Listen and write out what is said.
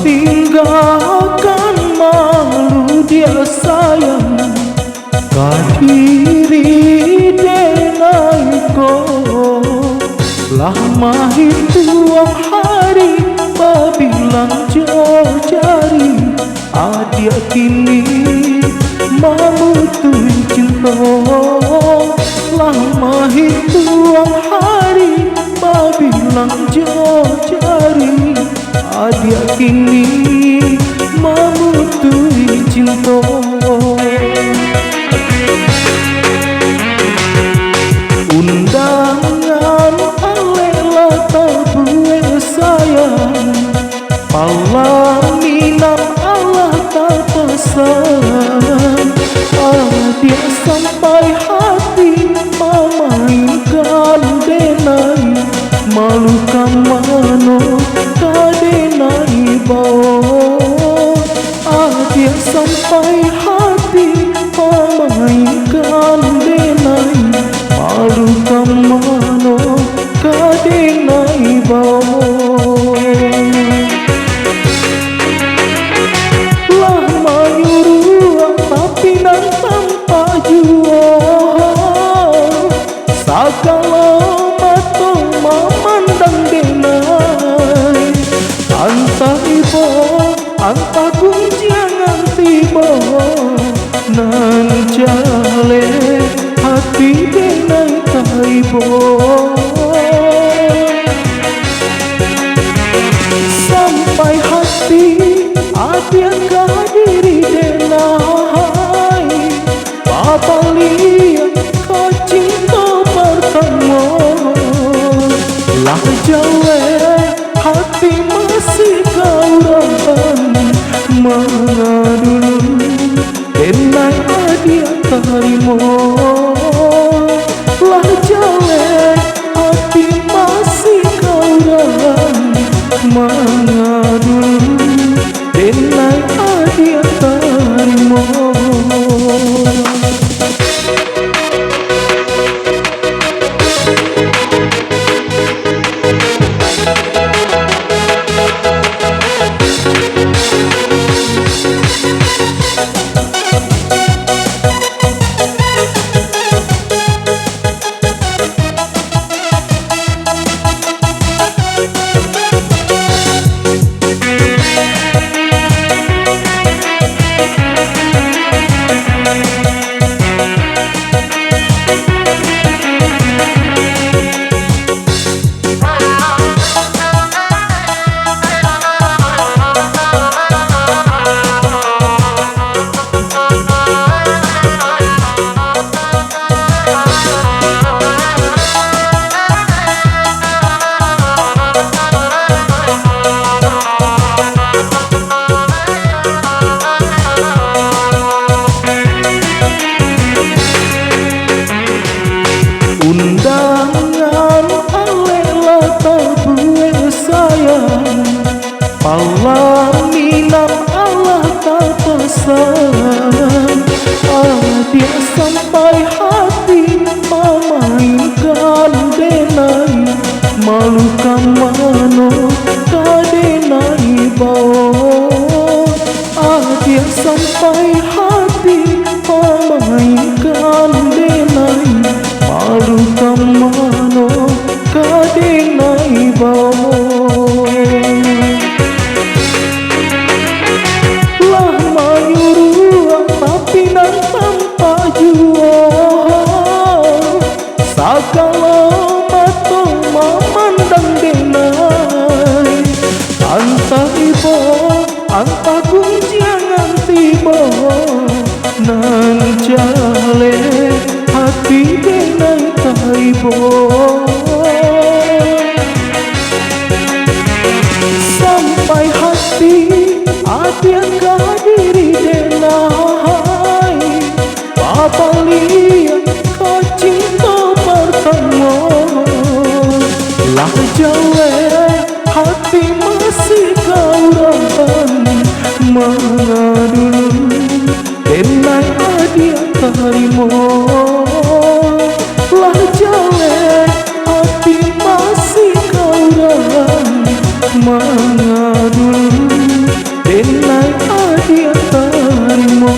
Tinggalkan malu dia sayang kadiri denaiko lama hituang hari babilang jari adia kini mamutun cinta lama hituang hari babilang jari adia kini mamutui cinta. Undangan alela tabue sayang palaminam Allah tak pesan adia sampai hati memainkan denai malu kamano kadenai bau adia sampai hati memainkan denai malu kamano kadenai bau lah mayuru tapi nan tanpa jua segala mata memandang denai antah ibo antah gunjangan tiba nan jale hati denai taibo sampai hati adia kadiri denai papalia kau cinta pertama lah jale hati masih kau rahan mengadul denai adia tarimo lah jale hati masih kau rahan mengadul denai adia tarimo. Undangan alela tabue sayang palaminam Allah tak pesan adia sampai hati memainkan denai malu kamano kadenai bau adia sampai hati memainkan denai malu kamano kadenai jelek hati masih kau rabani. Mana dulu denai dia tarimo. Lah jelek hati masih kau rabani. Mana dulu denai dia tarimo.